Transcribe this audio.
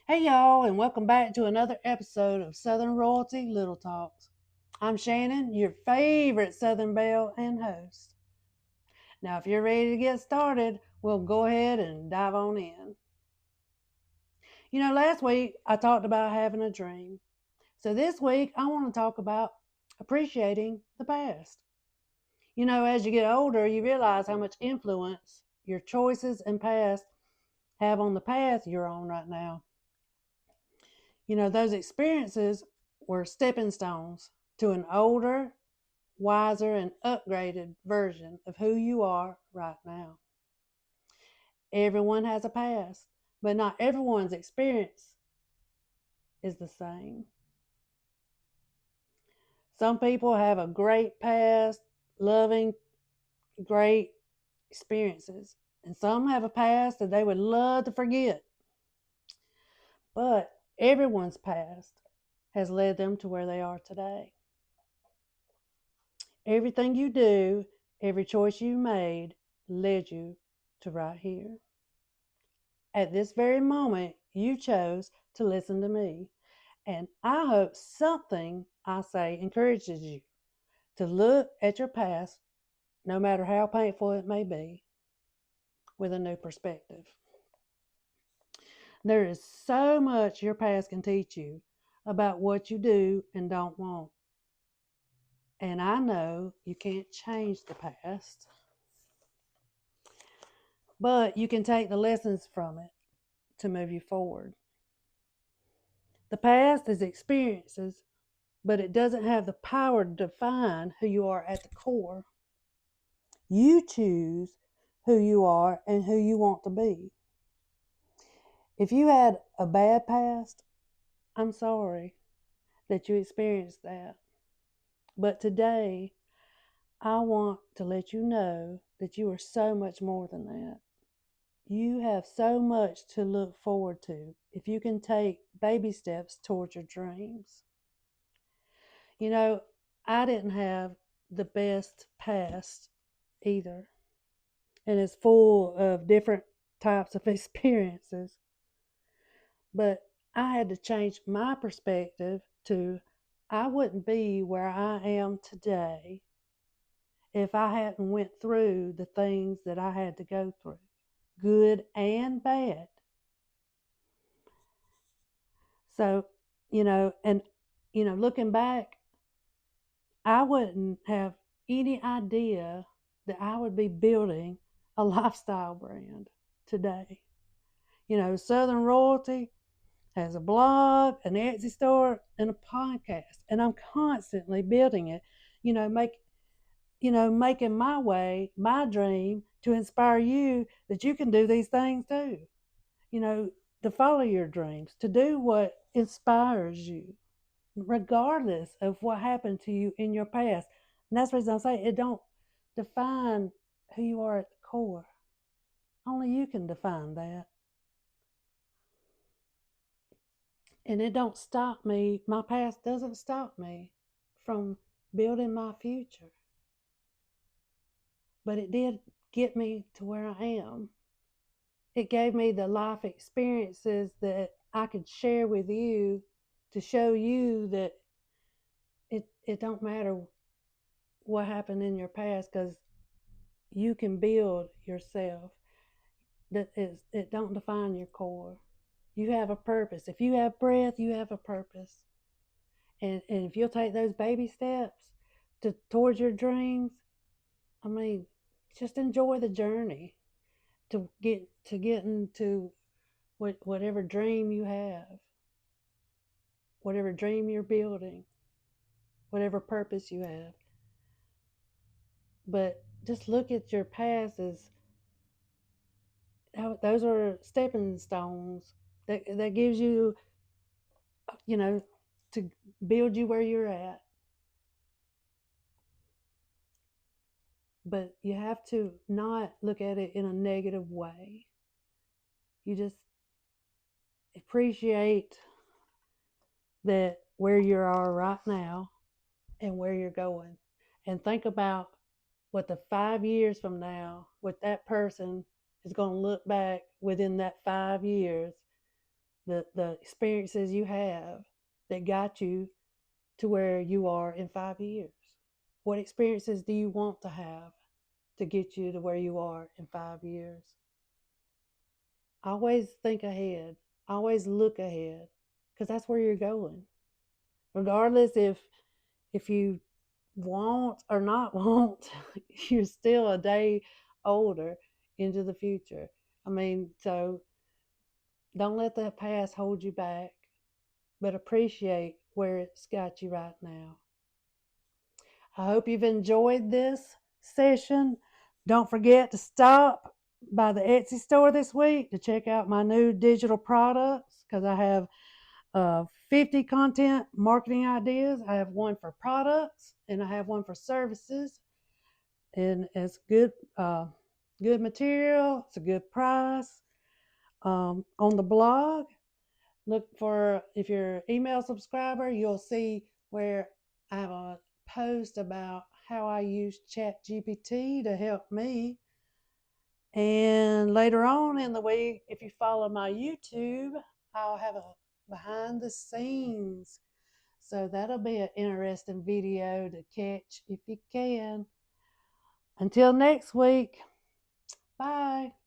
Hey y'all, and welcome back to another episode of Southern Royalty Little Talks. I'm Shannon, your favorite Southern Belle and host. Now, if you're ready to get started, we'll go ahead and dive on in. Last week I talked about having a dream. So this week I want to talk about appreciating the past. As you get older, you realize how much influence your choices and past have on the path you're on right now. Those experiences were stepping stones to an older, wiser, and upgraded version of who you are right now. Everyone has a past, but not everyone's experience is the same. Some people have a great past, loving, great experiences, and some have a past that they would love to forget. But everyone's past has led them to where they are today. Everything you do, every choice you made led you to right here. At this very moment, you chose to listen to me. And I hope something I say encourages you to look at your past, no matter how painful it may be, with a new perspective. There is so much your past can teach you about what you do and don't want. And I know you can't change the past, but you can take the lessons from it to move you forward. The past is experiences, but it doesn't have the power to define who you are at the core. You choose who you are and who you want to be. If you had a bad past, I'm sorry that you experienced that. But today, I want to let you know that you are so much more than that. You have so much to look forward to if you can take baby steps towards your dreams. You know, I didn't have the best past either, and it's full of different types of experiences. But I had to change my perspective to I wouldn't be where I am today if I hadn't went through the things that I had to go through, good and bad. So, looking back, I wouldn't have any idea that I would be building a lifestyle brand today. Southern Royalty has a blog, an Etsy store, and a podcast, and I'm constantly building it. You know, make making my way, my dream to inspire you that you can do these things too. You know, to follow your dreams, to do what inspires you, regardless of what happened to you in your past. And that's the reason I say it don't define who you are at the core. Only you can define that. And it don't stop me. My past doesn't stop me from building my future. But it did get me to where I am. It gave me the life experiences that I could share with you to show you that it don't matter what happened in your past because you can build yourself. It don't define your core. You have a purpose. If you have breath, you have a purpose. And if you'll take those baby steps towards your dreams, I mean, just enjoy the journey to get into whatever dream you have, whatever dream you're building, whatever purpose you have. But just look at your past as those are stepping stones that gives you, you know, to build you where you're at. But you have to not look at it in a negative way. You just appreciate that where you are right now and where you're going. And think about what the 5 years from now, what that person is going to look back within that 5 years the experiences you have that got you to where you are in 5 years? What experiences do you want to have to get you to where you are in 5 years? Always think ahead, always look ahead, because that's where you're going. Regardless if you want or not want, you're still a day older into the future. I mean, so don't let the past hold you back, but appreciate where it's got you right now. I hope you've enjoyed this session. Don't forget to stop by the Etsy store this week to check out my new digital products, because I have 50 content marketing ideas. I have one for products and I have one for services, and it's good material. It's a good price. On the blog, look for, if you're an email subscriber, you'll see where I have a post about how I use ChatGPT to help me. And later on in the week, if you follow my YouTube, I'll have a behind the scenes. So that'll be an interesting video to catch if you can. Until next week, bye.